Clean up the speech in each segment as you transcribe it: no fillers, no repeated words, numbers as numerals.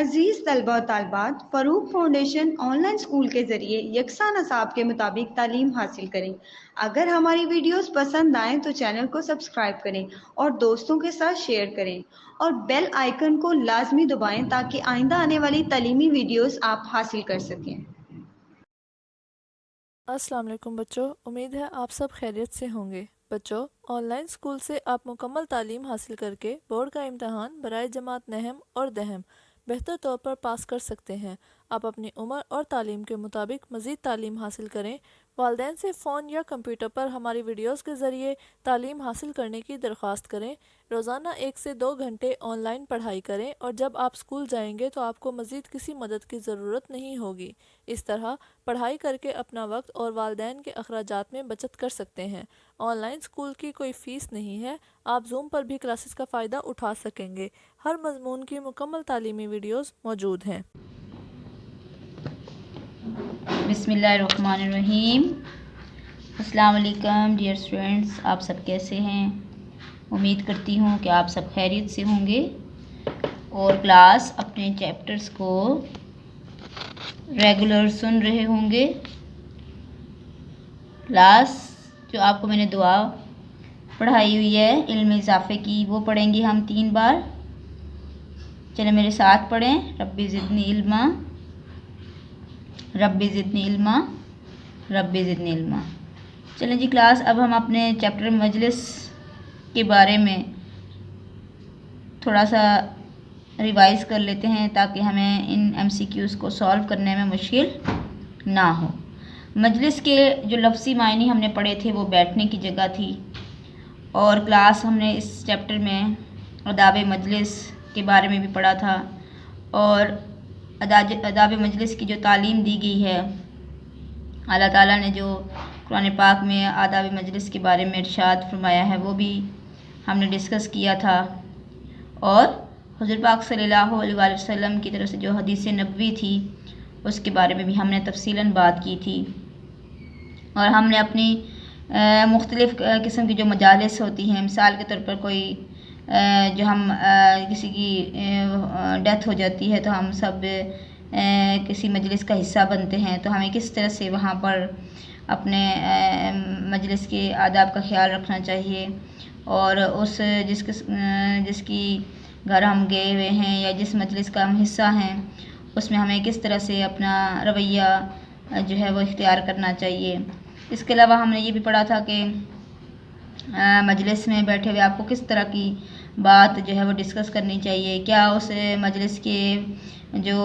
अजीज़ तलबा और तालबात, Farooq foundation online school के ज़रिए यकसा नसाब के मुताबिक तालीम हासिल करें। अगर हमारी वीडियोस पसंद आएँ तो चैनल को सब्सक्राइब करें और दोस्तों के साथ शेयर करें और बेल आइकन को लाजमी दबाएं ताकि आइंदा आने वाली तालीमी वीडियोस आप हासिल कर सकें। अस्सलाम वालेकुम बच्चों, उम्मीद है आप सब खैरियत से होंगे। बच्चों, ऑनलाइन स्कूल से आप मुकम्मल तालीम हासिल करके बोर्ड का इम्तहान बराए जमात नहम और दहम बेहतर तौर पर पास कर सकते हैं। आप अपनी उम्र और तालीम के मुताबिक मज़ीद तालीम हासिल करें। वालिदैन से फ़ोन या कंप्यूटर पर हमारी वीडियोस के ज़रिए तालीम हासिल करने की दरख्वास्त करें। रोज़ाना 1 से 2 घंटे ऑनलाइन पढ़ाई करें और जब आप स्कूल जाएंगे तो आपको मज़ीद किसी मदद की ज़रूरत नहीं होगी। इस तरह पढ़ाई करके अपना वक्त और वालिदैन के अखराजात में बचत कर सकते हैं। ऑनलाइन स्कूल की कोई फ़ीस नहीं है। आप जूम पर भी क्लासेस का फ़ायदा उठा सकेंगे। हर मजमून की मुकम्मल तालीमी वीडियोस मौजूद हैं। बिस्मिल्लाहिर्रहमानिर्रहीम। अस्सलाम वालेकुम डियर स्टूडेंट्स, आप सब कैसे हैं? उम्मीद करती हूँ कि आप सब खैरियत से होंगे और क्लास अपने चैप्टर्स को रेगुलर सुन रहे होंगे। क्लास जो आपको मैंने दुआ पढ़ाई हुई है इल्म इजाफ़े की, वो पढ़ेंगे हम 3 बार। चले मेरे साथ पढ़ें। रब्बी ज़िदनी इल्मा, रब्बी ज़िदनी इल्मा, रब्बी ज़िदनी इल्मा। चलें जी क्लास, अब हम अपने चैप्टर मजलिस के बारे में थोड़ा सा रिवाइज़ कर लेते हैं ताकि हमें इन एमसीक्यूज़ को सॉल्व करने में मुश्किल ना हो। मजलिस के जो लफ्ज़ी मायने हमने पढ़े थे वो बैठने की जगह थी और क्लास हमने इस चैप्टर में आदाब मजलिस के बारे में भी पढ़ा था और आदाब मजलिस की जो तालीम दी गई है, अल्लाह ताला ने जो कुरान पाक में आदाब मजलिस के बारे में इरशाद फरमाया है वो भी हमने डिस्कस किया था और हुज़ूर पाक सल्लल्लाहु अलैहि वसल्लम की तरफ से जो हदीस नबवी थी उसके बारे में भी हमने तफसीलन बात की थी। और हमने अपनी मुख्तलिफ़ किस्म की जो मजालिस होती हैं, मिसाल के तौर पर कोई जो हम किसी की डेथ हो जाती है तो हम सब किसी मजलिस का हिस्सा बनते हैं, तो हमें किस तरह से वहाँ पर अपने मजलिस के आदाब का ख्याल रखना चाहिए और उस जिसकी घर हम गए हुए हैं या जिस मजलिस का हम हिस्सा हैं उसमें हमें किस तरह से अपना रवैया जो है वो इख्तियार करना चाहिए। इसके अलावा हमने ये भी पढ़ा था कि मजलिस में बैठे हुए आपको किस तरह की बात जो है वो डिस्कस करनी चाहिए, क्या उस मजलिस के जो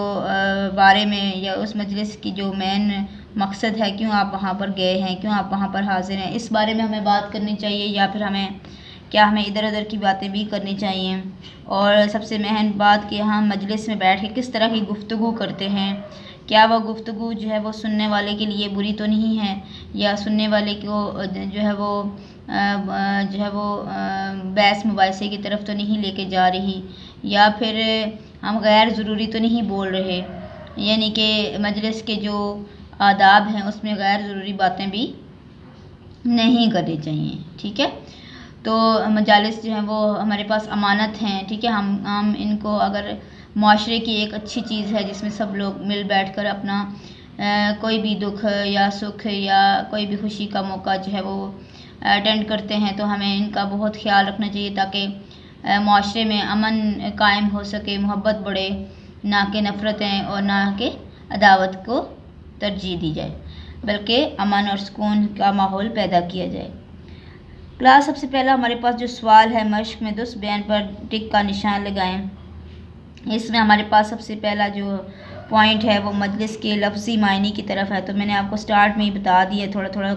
बारे में या उस मजलिस की जो मेन मकसद है, क्यों आप वहाँ पर गए हैं, क्यों आप वहाँ पर हाजिर हैं, इस बारे में हमें बात करनी चाहिए या फिर हमें इधर उधर की बातें भी करनी चाहिए। और सबसे अहम बात कि हम मजलिस में बैठ के किस तरह की गुफ्तगू करते हैं, क्या वह गुफ्तगू जो है वो सुनने वाले के लिए बुरी तो नहीं है या सुनने वाले को जो है वो बहस मुबाहिसे की तरफ तो नहीं लेके जा रही या फिर हम गैर ज़रूरी तो नहीं बोल रहे, यानी कि मजलिस के जो आदाब हैं उसमें गैर ज़रूरी बातें भी नहीं करनी चाहिए। ठीक है, तो मजालिस जो हैं वो हमारे पास अमानत हैं। ठीक है, हम इनको अगर माशरे की एक अच्छी चीज़ है जिसमें सब लोग मिल बैठ कर अपना कोई भी दुख या सुख या कोई भी खुशी का मौका जो है वो अटेंड करते हैं, तो हमें इनका बहुत ख्याल रखना चाहिए ताकि माशरे में अमन कायम हो सके, मोहब्बत बढ़े, ना कि नफ़रतें और ना कि अदावत को तरजीह दी जाए, बल्कि अमन और सुकून का माहौल पैदा किया जाए। क्लास सबसे पहला हमारे पास जो सवाल है, मश्क में दुरुस्त बयान पर टिक का निशान लगाएं। इसमें हमारे पास सबसे पहला जो पॉइंट है वो मजलिस के लफ्ज़ी मायने की तरफ है। तो मैंने आपको स्टार्ट में ही बता दिया, थोड़ा थोड़ा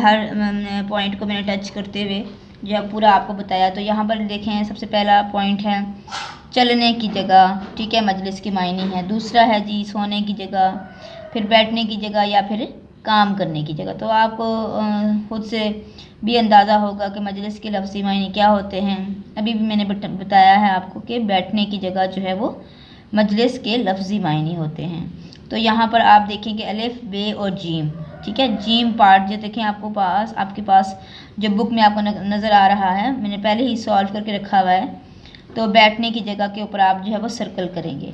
हर पॉइंट को मैंने टच करते हुए जो है पूरा आपको बताया। तो यहाँ पर देखें, सबसे पहला पॉइंट है चलने की जगह। ठीक है, मजलिस के मायने हैं। दूसरा है जी सोने की जगह, फिर बैठने की जगह या फिर काम करने की जगह। तो आपको खुद से भी अंदाज़ा होगा कि मजलिस के लफ्ज़ी मायने क्या होते हैं। अभी भी मैंने बताया है आपको कि बैठने की जगह जो है वो मजलिस के लफ्ज़ी मायने होते हैं। तो यहाँ पर आप देखें कि अलिफ, बे और जीम। ठीक है, जीम पार्ट जो देखें आपके पास जो बुक में आपको नज़र आ रहा है, मैंने पहले ही सॉल्व करके रखा हुआ है। तो बैठने की जगह के ऊपर आप जो है वो सर्कल करेंगे।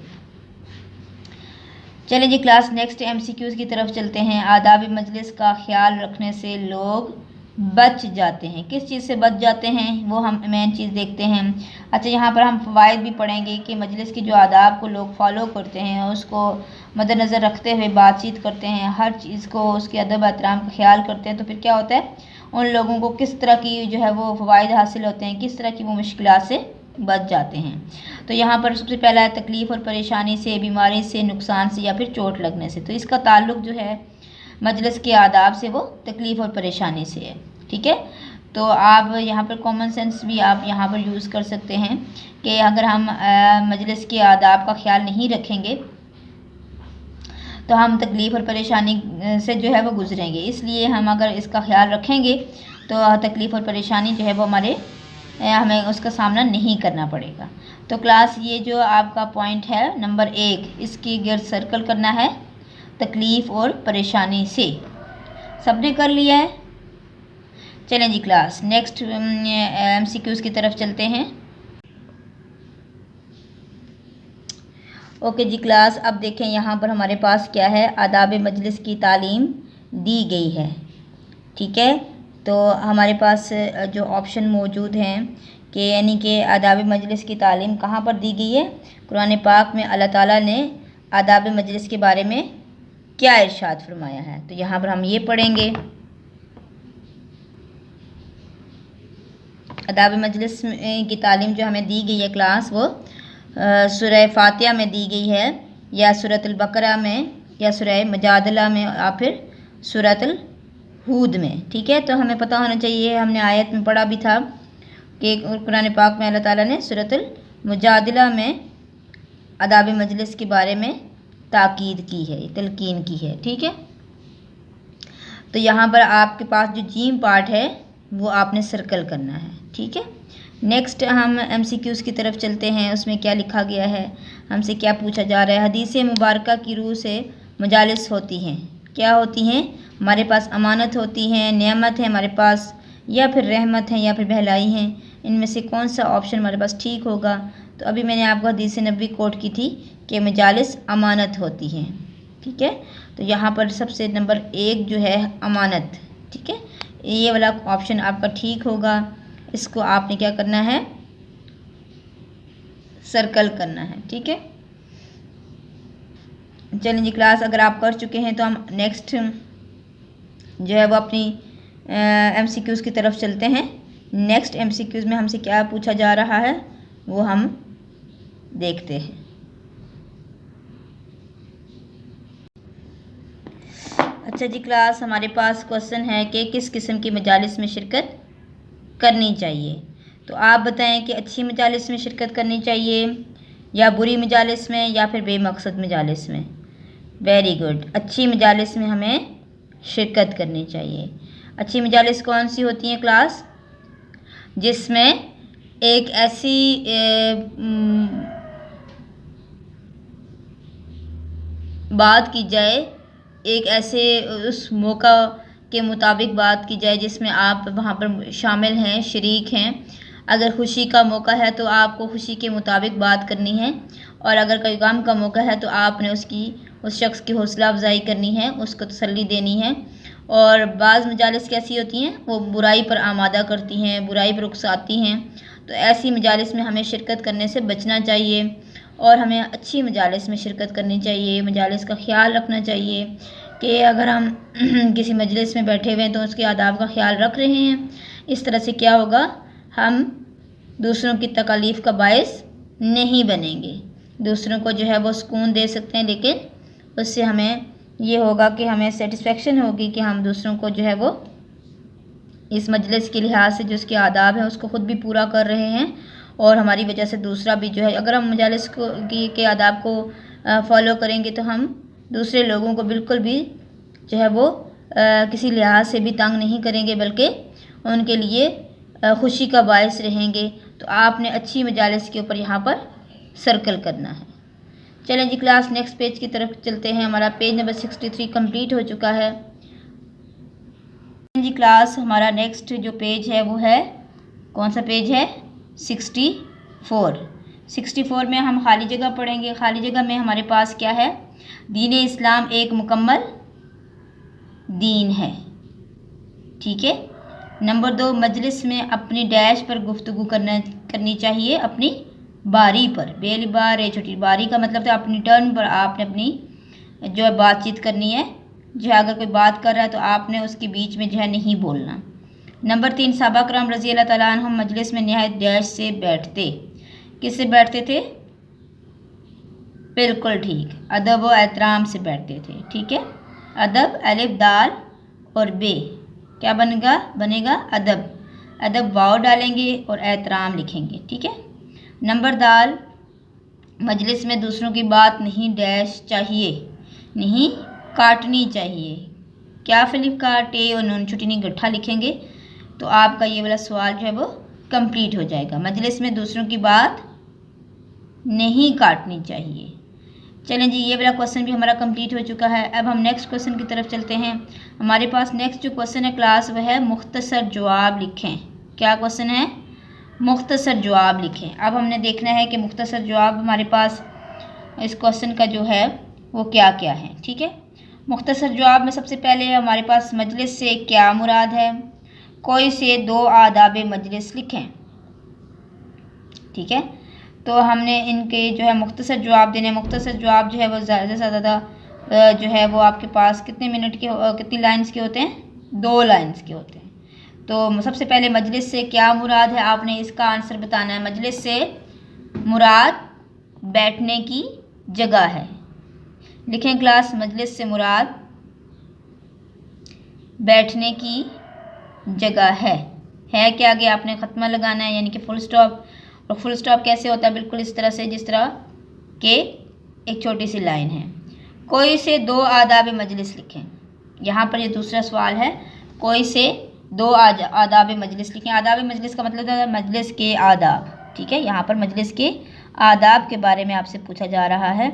चलिए जी क्लास नेक्स्ट MCQs की तरफ चलते हैं। आदाब मजलिस का ख्याल रखने से लोग बच जाते हैं। किस चीज़ से बच जाते हैं वो हम मेन चीज़ देखते हैं। अच्छा, यहाँ पर हम फ़वाइद भी पढ़ेंगे कि मजलिस की जो आदाब को लोग फॉलो करते हैं, उसको मद्देनज़र रखते हुए बातचीत करते हैं, हर चीज़ को उसके अदब एहतराम का ख्याल करते हैं, तो फिर क्या होता है, उन लोगों को किस तरह की जो है वो फ़वाइद हासिल होते हैं, किस तरह की वो मुश्किलात से बच जाते हैं। तो यहाँ पर सबसे पहला है तकलीफ़ और परेशानी से, बीमारी से, नुकसान से या फिर चोट लगने से। तो इसका ताल्लुक़ जो है मजलिस के आदाब से वो तकलीफ़ और परेशानी से है। ठीक है, तो आप यहाँ पर कॉमन सेंस भी आप यहाँ पर यूज़ कर सकते हैं कि अगर हम मजलिस के आदाब का ख्याल नहीं रखेंगे तो हम तकलीफ़ और परेशानी से जो है वो गुजरेंगे। इसलिए हम अगर इसका ख्याल रखेंगे तो तकलीफ़ और परेशानी जो है वो हमें उसका सामना नहीं करना पड़ेगा। तो क्लास ये जो आपका पॉइंट है नंबर 1, इसकी गिर्द सर्कल करना है, तकलीफ़ और परेशानी से। सबने कर लिया है? चलें जी क्लास नेक्स्ट MCQs की तरफ चलते हैं। ओके जी क्लास, अब देखें यहाँ पर हमारे पास क्या है, आदाब मजलिस की तालीम दी गई है। ठीक है, तो हमारे पास जो ऑप्शन मौजूद हैं कि यानी कि आदाब मजलिस की तालीम कहाँ पर दी गई है। कुरान पाक में अल्लाह ताला ने आदाब मजलिस के बारे में क्या इरशाद फरमाया है, तो यहाँ पर हम ये पढ़ेंगे। आदाब मजलिस की तालीम जो हमें दी गई है क्लास, वो सूरह फातिहा में दी गई है, या सूरतुल बकरा में, या सूरह मुजादला में, या फिर सूरतुल हूद में। ठीक है, तो हमें पता होना चाहिए, हमने आयत में पढ़ा भी था कि कुरान पाक में अल्लाह ताला ने सूरतुल मुजादला में आदाब मजलिस के बारे में ताकीद की है, तलकीन की है। ठीक है, तो यहाँ पर आपके पास जो जीम पार्ट है वो आपने सर्कल करना है। ठीक है, नेक्स्ट हम MCQs की तरफ चलते हैं। उसमें क्या लिखा गया है, हमसे क्या पूछा जा रहा है। हदीस मुबारक की रूह से मजालिस होती हैं, क्या होती हैं, हमारे पास अमानत होती हैं, नेमत है हमारे पास, या फिर रहमत है, या फिर बहलाई हैं। इनमें से कौन सा ऑप्शन हमारे पास ठीक होगा। तो अभी मैंने आपको हदीस नबी कोट की थी कि मजालिस अमानत होती हैं। ठीक है, तो यहाँ पर सबसे नंबर 1 जो है अमानत। ठीक है, ये वाला ऑप्शन आपका ठीक होगा। इसको आपने क्या करना है, सर्कल करना है। ठीक है, चलिए जी क्लास, अगर आप कर चुके हैं तो हम नेक्स्ट जो है वो अपनी MCQs की तरफ चलते हैं। नेक्स्ट MCQs में हमसे क्या पूछा जा रहा है वो हम देखते हैं। अच्छा जी क्लास, हमारे पास क्वेश्चन है कि किस किस्म की मजालिस में शिरकत करनी चाहिए। तो आप बताएं कि अच्छी मजालिस में शिरकत करनी चाहिए, या बुरी मजालिस में, या फिर बेमकसद मजालिस में। वेरी गुड, अच्छी मजालिस में हमें शिरकत करनी चाहिए। अच्छी मजालिस कौन सी होती हैं क्लास, जिसमें एक ऐसी बात की जाए, एक ऐसे उस मौका के मुताबिक बात की जाए जिसमें आप वहाँ पर शामिल हैं, शरीक हैं। अगर खुशी का मौका है तो आपको खुशी के मुताबिक बात करनी है, और अगर कोई गम का मौका है तो आपने उस शख्स की हौसला अफजाई करनी है, उसको तसल्ली देनी है। और बाज़ मजालिस कैसी होती हैं, वो बुराई पर आमादा करती हैं, बुराई पर उकसाती हैं। तो ऐसी मजालिस में हमें शिरकत करने से बचना चाहिए, और हमें अच्छी मजालिस में शिरकत करनी चाहिए। मजालिस का ख्याल रखना चाहिए कि अगर हम किसी मजलिस में बैठे हुए हैं तो उसके आदाब का ख्याल रख रहे हैं। इस तरह से क्या होगा, हम दूसरों की तकलीफ़ का बायस नहीं बनेंगे। दूसरों को जो है वो सुकून दे सकते हैं, लेकिन उससे हमें ये होगा कि हमें सेटिस्फेक्शन होगी कि हम दूसरों को जो है वो इस मजलिस के लिहाज से जो उसके आदाब हैं उसको ख़ुद भी पूरा कर रहे हैं, और हमारी वजह से दूसरा भी जो है, अगर हम मजालिस के आदाब को फॉलो करेंगे तो हम दूसरे लोगों को बिल्कुल भी जो है वो किसी लिहाज से भी तंग नहीं करेंगे, बल्कि उनके लिए खुशी का बायस रहेंगे। तो आपने अच्छी मजालिस के ऊपर यहाँ पर सर्कल करना है। चलें जी क्लास, नेक्स्ट पेज की तरफ चलते हैं। हमारा पेज नंबर 63 कंप्लीट हो चुका है। जी क्लास, हमारा नेक्स्ट जो पेज है वो है, कौन सा पेज है, 64। 64 में हम खाली जगह पढ़ेंगे। खाली जगह में हमारे पास क्या है, दीन इस्लाम एक मुकम्मल दीन है। ठीक है। नंबर 2, मजलिस में अपनी डैश पर गुफ्तगू करनी चाहिए, अपनी बारी पर। बेलिबार ए छोटी बारी का मतलब था अपनी टर्न पर आपने अपनी जो है बातचीत करनी है। जो है अगर कोई बात कर रहा है तो आपने उसके बीच में जो है नहीं बोलना। नंबर 3, सहाबा कराम रज़ी अल्लाह तआला अन्हुम मजलिस में नहायत डैश से बैठते। किससे बैठते थे? बिल्कुल ठीक, अदब व एहतराम से बैठते थे। ठीक है। अदब अलिफ दाल और बे क्या बनेगा अदब। अदब वाव डालेंगे और एहतराम लिखेंगे। ठीक है। नंबर दाल, मजलिस में दूसरों की बात नहीं डैश चाहिए, नहीं काटनी चाहिए। क्या फिलिप का टे और नून छुट्टी नहीं गट्ठा लिखेंगे तो आपका ये वाला सवाल जो है वो कंप्लीट हो जाएगा। मजलिस में दूसरों की बात नहीं काटनी चाहिए। चलें जी, ये वाला क्वेश्चन भी हमारा कंप्लीट हो चुका है। अब हम नेक्स्ट क्वेश्चन की तरफ चलते हैं। हमारे पास नेक्स्ट जो क्वेश्चन है क्लास वह है मुख्तसर जवाब लिखें। क्या क्वेश्चन है? मुख्तसर जवाब लिखें। अब हमने देखना है कि मुख्तसर जवाब हमारे पास इस क्वेश्चन का जो है वो क्या क्या है। ठीक है। मुख्तसर जवाब में सबसे पहले हमारे पास मजलिस से क्या मुराद है। कोई से 2 आदाब मजलिस लिखें। ठीक है। तो हमने इनके जो है मुख्तसर जवाब देने। मुख्तसर जवाब जो है वो ज़्यादा से ज़्यादा जो है वो आपके पास कितने मिनट के कितनी लाइंस के होते हैं? 2 लाइंस के होते हैं। तो सबसे पहले मजलिस से क्या मुराद है, आपने इसका आंसर बताना है। मजलिस से मुराद बैठने की जगह है। लिखें क्लास, मजलिस से मुराद बैठने की जगह है के आगे आपने ख़त्मा लगाना है यानी कि फुल स्टॉप। और फुल स्टॉप कैसे होता है? बिल्कुल इस तरह से जिस तरह के एक छोटी सी लाइन है। कोई से 2 आदाब मजलिस लिखें। यहाँ पर ये दूसरा सवाल है, कोई से 2 आदाब मजलिस लिखें। आदाब मजलिस का मतलब है मजलिस के आदाब। ठीक है। यहाँ पर मजलिस के आदाब के बारे में आपसे पूछा जा रहा है।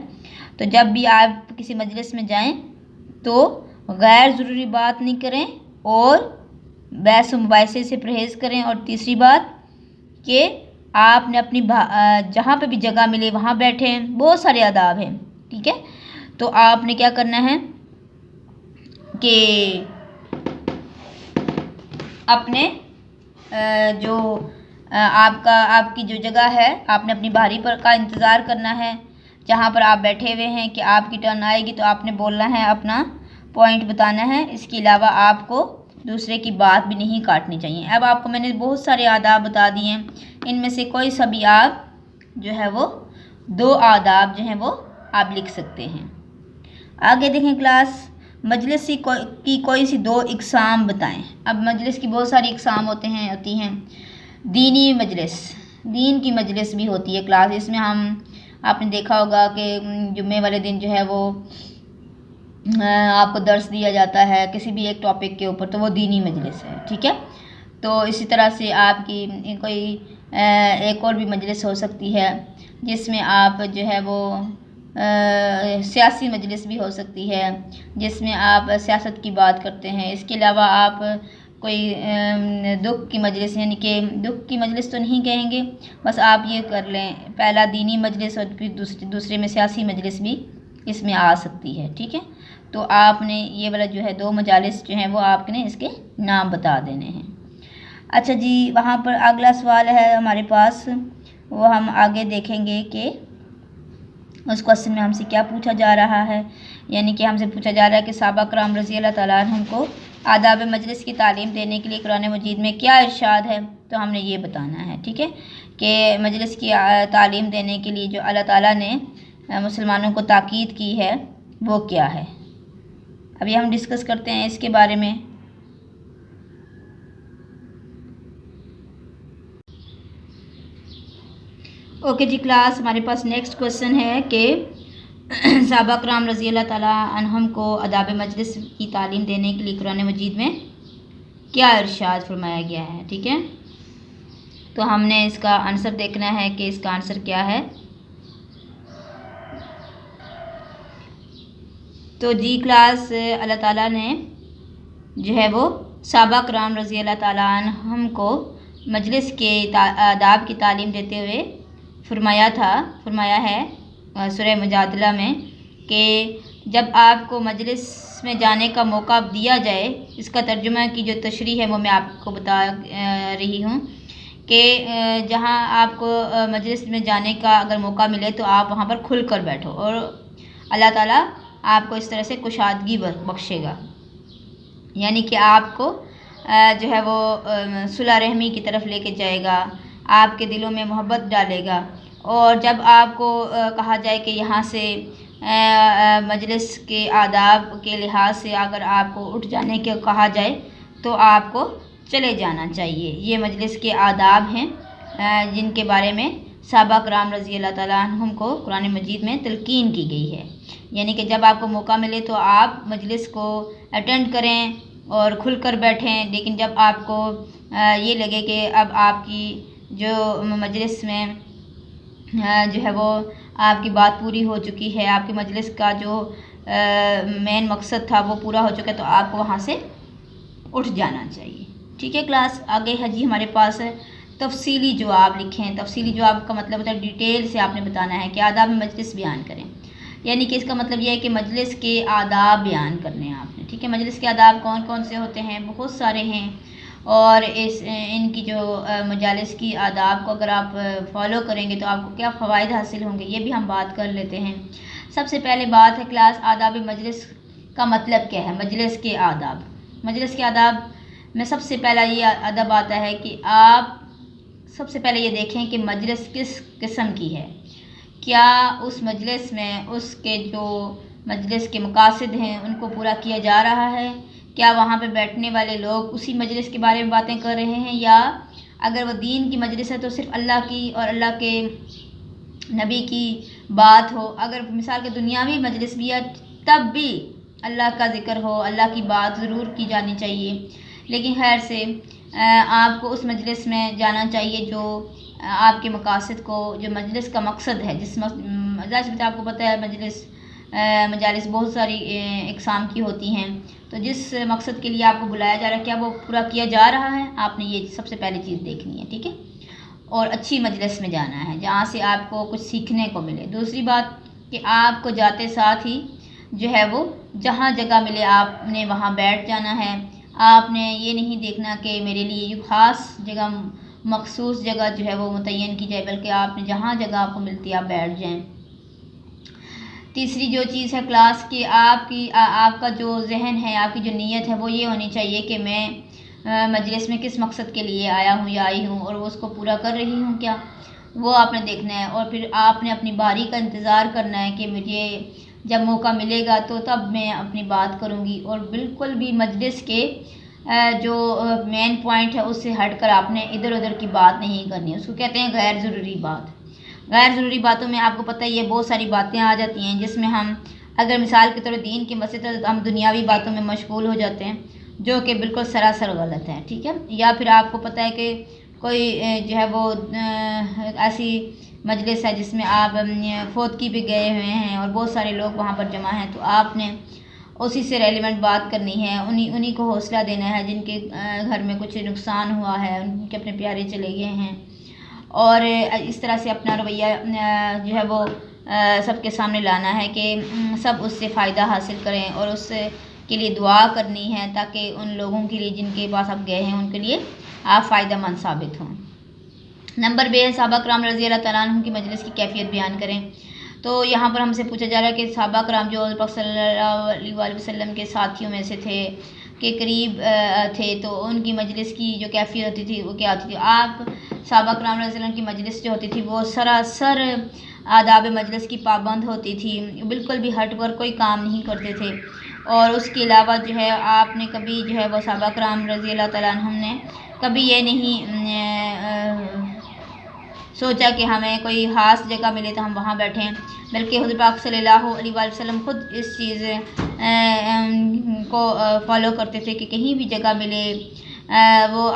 तो जब भी आप किसी मजलिस में जाएं तो गैर ज़रूरी बात नहीं करें और बहस मुबाहिसे से परहेज़ करें। और तीसरी बात कि आपने अपनी जहाँ पे भी जगह मिले वहाँ बैठें। बहुत सारे आदाब हैं। ठीक है। तो आपने क्या करना है कि अपने जो आपकी जो जगह है आपने अपनी बारी पर का इंतज़ार करना है। जहाँ पर आप बैठे हुए हैं कि आपकी टर्न आएगी तो आपने बोलना है, अपना पॉइंट बताना है। इसके अलावा आपको दूसरे की बात भी नहीं काटनी चाहिए। अब आपको मैंने बहुत सारे आदाब बता दिए हैं, इनमें से कोई सा भी आप जो है वो 2 आदाब जो हैं वो आप लिख सकते हैं। आगे देखें क्लास, मजलिस की कोई सी 2 इकसाम बताएं। अब मजलिस की बहुत सारी इकसाम होती हैं। दीनी मजलिस, दीन की मजलिस भी होती है क्लास। इसमें हम आपने देखा होगा कि जुम्मे वाले दिन जो है वो आपको दर्स दिया जाता है किसी भी एक टॉपिक के ऊपर, तो वो दीनी मजलिस है। ठीक है। तो इसी तरह से आपकी कोई एक और भी मजलिस हो सकती है जिसमें आप जो है वो सियासी मजलिस भी हो सकती है जिसमें आप सियासत की बात करते हैं। इसके अलावा आप कोई दुख की मजलिस, यानी कि दुख की मजलिस तो नहीं कहेंगे, बस आप ये कर लें, पहला दीनी मजलिस और फिर दूसरे में सियासी मजलिस भी इसमें आ सकती है। ठीक है। तो आपने ये वाला जो है 2 मजालिस जो हैं वो आपने इसके नाम बता देने हैं। अच्छा जी, वहाँ पर अगला सवाल है हमारे पास, वो हम आगे देखेंगे कि उस क्वेश्चन में हमसे क्या पूछा जा रहा है। यानी कि हमसे पूछा जा रहा है कि सहाबा कराम रज़ी अल्लाह तआला अन्हुम को आदाब मजलिस की तालीम देने के लिए कुरान मजीद में क्या इरशाद है, तो हमने ये बताना है। ठीक है। कि मजलिस की तालीम देने के लिए जो अल्लाह ताला ने मुसलमानों को ताकीद की है वो क्या है। अभी हम डिस्कस करते हैं इसके बारे में। ओके जी क्लास, हमारे पास नेक्स्ट क्वेश्चन है कि सहाबा कराम रज़ी अल्लाह ताला अन्हुम को आदाब मजलिस की तालीम देने के लिए कुरान मजीद में क्या इरशाद फरमाया गया है। ठीक है। तो हमने इसका आंसर देखना है कि इसका आंसर क्या है। तो जी क्लास, अल्लाह ताला ने जो है वो सहाबा कराम रज़ी अल्लाह ताला अन्हुम को मजलिस के आदाब की तालीम देते हुए फरमाया है सूरह मुजादला में कि जब आपको मजलिस में जाने का मौका दिया जाए, इसका तर्जुमा की जो तशरीह है वो मैं आपको बता रही हूँ कि जहाँ आपको मजलिस में जाने का अगर मौका मिले तो आप वहाँ पर खुल कर बैठो और अल्लाह ताला आपको इस तरह से कुशादगी बख्शेगा, यानी कि आपको जो है वो सुलह रहमी की तरफ लेके जाएगा, आपके दिलों में मोहब्बत डालेगा। और जब आपको कहा जाए कि यहाँ से मजलिस के आदाब के लिहाज से अगर आपको उठ जाने के कहा जाए तो आपको चले जाना चाहिए। ये मजलिस के आदाब हैं जिनके बारे में सहाबा कराम रज़ी अल्लाह ताला अन्हुम को कुरान मजीद में तलकीन की गई है, यानी कि जब आपको मौका मिले तो आप मजलिस को अटेंड करें और खुलकर बैठें। लेकिन जब आपको ये लगे कि अब आपकी जो मजलिस में जो है वो आपकी बात पूरी हो चुकी है, आपकी मजलिस का जो मेन मकसद था वो पूरा हो चुका है, तो आपको वहाँ से उठ जाना चाहिए। ठीक है क्लास, आगे है जी हमारे पास तफसीली जवाब लिखें। तफसीली जवाब का मतलब होता है डिटेल से आपने बताना है कि आदाब मजलिस बयान करें, यानी कि इसका मतलब यह है कि मजलिस के आदाब बयान करने हैं आपने। ठीक है, मजलिस के आदाब कौन कौन से होते हैं? बहुत सारे हैं और इनकी जो मजालिस की आदाब को अगर आप फॉलो करेंगे तो आपको क्या फ़वाइद हासिल होंगे, ये भी हम बात कर लेते हैं। सबसे पहले बात है क्लास आदाब मजलिस का मतलब क्या है। मजलिस के आदाब, मजलिस के आदाब में सबसे पहला ये अदब आता है कि आप सबसे पहले ये देखें कि मजलिस किस किस्म की है। क्या उस मजलिस में उसके जो मजलिस के मकासद हैं उनको पूरा किया जा रहा है? क्या वहाँ पे बैठने वाले लोग उसी मजलिस के बारे में बातें कर रहे हैं, या अगर वो दीन की मजलिस है तो सिर्फ अल्लाह की और अल्लाह के नबी की बात हो। अगर मिसाल के दुनियावी मजलिस भी है तब भी अल्लाह का ज़िक्र हो, अल्लाह की बात ज़रूर की जानी चाहिए। लेकिन खैर से आपको उस मजलिस में जाना चाहिए जो आपके मकासद को, जो मजलिस का मकसद है, जिस मजलिस आपको पता है मजालिस बहुत सारी इकसाम की होती हैं, तो जिस मकसद के लिए आपको बुलाया जा रहा है क्या वो पूरा किया जा रहा है, आपने ये सबसे पहली चीज़ देखनी है। ठीक है, और अच्छी मजलिस में जाना है जहाँ से आपको कुछ सीखने को मिले। दूसरी बात कि आपको जाते साथ ही जो है वो जहाँ जगह मिले आपने वहाँ बैठ जाना है। आपने ये नहीं देखना कि मेरे लिए ये ख़ास जगह, मखसूस जगह जो है वो मुतय्यन की जाए, बल्कि आपने जहाँ जगह आपको मिलती है आप बैठ जाएं। तीसरी जो चीज़ है क्लास की आपका जो जहन है, आपकी जो नीयत है वो ये होनी चाहिए कि मैं मजलिस में किस मकसद के लिए आया हूँ या आई हूँ और वो उसको पूरा कर रही हूँ क्या, वो आपने देखना है। और फिर आपने अपनी बारी का इंतज़ार करना है कि मुझे जब मौका मिलेगा तो तब मैं अपनी बात करूँगी। और बिल्कुल भी मजलिस के जो मेन पॉइंट है उससे हटकर आपने इधर उधर की बात नहीं करनी, उसको कहते हैं गैर ज़रूरी बात। गैर ज़रूरी बातों में आपको पता ही है बहुत सारी बातें आ जाती हैं जिसमें हम अगर मिसाल के तौर पर दीन की मसजिद है तो हम दुनियावी बातों में मशगूल हो जाते हैं जो कि बिल्कुल सरासर गलत है। ठीक है, या फिर आपको पता है कि कोई जो है वो ऐसी मजलिस है जिसमें आप फोतकी पे गए हुए हैं और बहुत सारे लोग वहाँ पर जमा हैं, तो आपने उसी से रेलिवेंट बात करनी है, उन्हीं को हौसला देना है जिनके घर में कुछ नुकसान हुआ है, उनके अपने प्यारे चले गए हैं। और इस तरह से अपना रवैया जो है वो सबके सामने लाना है कि सब उससे फ़ायदा हासिल करें और उसके लिए दुआ करनी है ताकि उन लोगों के लिए जिनके पास आप गए हैं उनके लिए आप फ़ायदेमंद साबित हों। नंबर बे है सहाबा कराम रज़ी अल्लाह तआला अन्हुम की मजलिस की कैफियत बयान करें। तो यहाँ पर हमसे पूछा जा रहा है कि सहाबा कराम जो पाक सल्लल्लाहु अलैहि वसल्लम के साथियों में से थे, के करीब थे, तो उनकी मजलिस की जो कैफियत होती थी वो क्या होती थी। आप सहाबा कराम रज़ी अल्लाह की मजलिस जो होती थी वो सरासर आदाब मजलिस की पाबंद होती थी, बिल्कुल भी हट कर कोई काम नहीं करते थे। और उसके अलावा जो है आपने कभी जो है वो सहाबा कराम रज़ी अल्लाह तआला अन्हुम ने कभी ये नहीं सोचा कि हमें कोई ख़ास जगह मिले तो हम वहाँ बैठें, बल्कि हुज़ूर पाक सल्लल्लाहु अलैहि वसल्लम ख़ुद इस चीज़ को फॉलो करते थे कि कहीं भी जगह मिले वो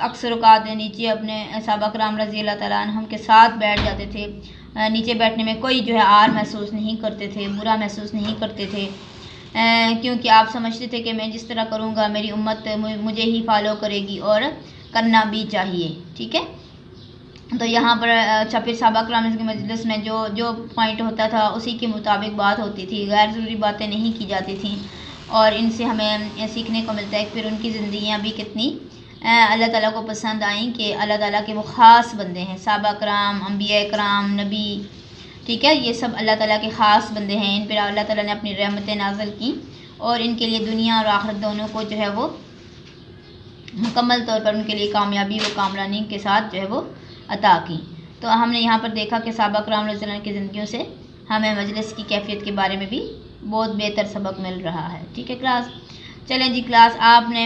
अक्सर औक़ात नीचे अपने सहाबा कराम रज़ी अल्लाह तआला अन्हुम के साथ बैठ जाते थे। नीचे बैठने में कोई जो है आर महसूस नहीं करते थे, बुरा महसूस नहीं करते थे, क्योंकि आप समझते थे कि मैं जिस तरह करूँगा मेरी उम्मत मुझे ही फॉलो करेगी और करना भी चाहिए। ठीक है, तो यहाँ पर अच्छा फिर साहबा कराम की मजलिस में जो जो पॉइंट होता था उसी के मुताबिक बात होती थी, गैर ज़रूरी बातें नहीं की जाती थी और इनसे हमें सीखने को मिलता है कि फिर उनकी ज़िंदगियाँ भी कितनी अल्लाह ताला को पसंद आई कि अल्लाह ताला के वो ख़ास बंदे हैं, साहबा कराम, अम्बिया कराम, नबी, ठीक है, ये सब अल्लाह ताला के ख़ास बंदे हैं। इन पर अल्लाह ताला ने अपनी रहमतें नाज़िल की और इनके लिए दुनिया और आखिरत दोनों को जो है वो मुकम्मल तौर पर उनके लिए कामयाबी व कामरानी के साथ जो है वो अता की। तो हमने यहाँ पर देखा कि साहबा कराम रज़ियल्लाहु अन्हुम की ज़िंदगियों से हमें मजलिस की कैफियत के बारे में भी बहुत बेहतर सबक मिल रहा है। ठीक है क्लास, चलें जी क्लास, आपने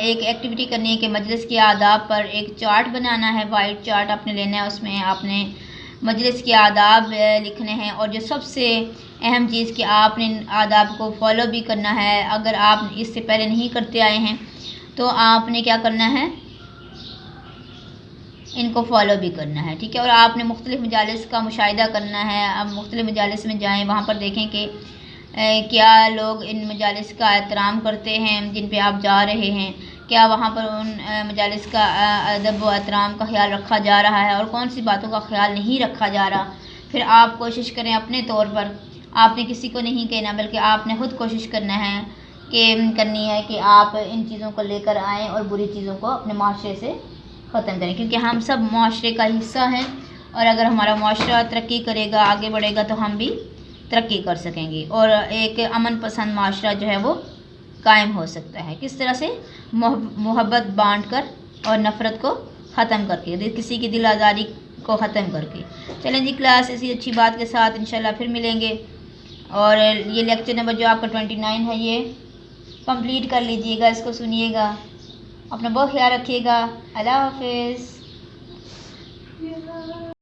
एक एक्टिविटी करनी है कि मजलिस के आदाब पर एक चार्ट बनाना है, वाइट चार्ट आपने लेना है, उसमें आपने मजलिस के आदाब लिखने हैं और जो सबसे अहम चीज़ कि आपने आदाब को फॉलो भी करना है। अगर आप इससे पहले नहीं करते आए हैं तो आपने क्या करना है, इनको फॉलो भी करना है। ठीक है, और आपने मुख्तलिफ़ मजालिस का मुशाहिदा करना है। अब मुख्तलिफ़ मजालिस में जाएं, वहाँ पर देखें कि क्या लोग इन मजालिस का एहतराम करते हैं जिन पे आप जा रहे हैं, क्या वहाँ पर उन मजालिस का अदब व एहतराम का ख्याल रखा जा रहा है और कौन सी बातों का ख्याल नहीं रखा जा रहा। फिर आप कोशिश करें अपने तौर पर, आपने किसी को नहीं कहना बल्कि आपने ख़ुद कोशिश करनी है कि आप इन चीज़ों को लेकर आएँ और बुरी चीज़ों को अपने माशरे से ख़त्म करें, क्योंकि हम सब माशरे का हिस्सा हैं और अगर हमारा माशरा तरक्की करेगा, आगे बढ़ेगा, तो हम भी तरक्की कर सकेंगे और एक अमन पसंद माशरा जो है वो कायम हो सकता है। किस तरह से? मोहब्बत बांट कर और नफ़रत को ख़त्म करके, किसी की दिल आज़ारी को ख़त्म करके। चलें जी क्लास, इसी अच्छी बात के साथ इंशाल्लाह फिर मिलेंगे और ये लेक्चर नंबर जो आपका 29 है ये कंप्लीट कर लीजिएगा, इसको सुनिएगा, अपना बहुत ख्याल रखिएगा। अल्लाह हाफिज़।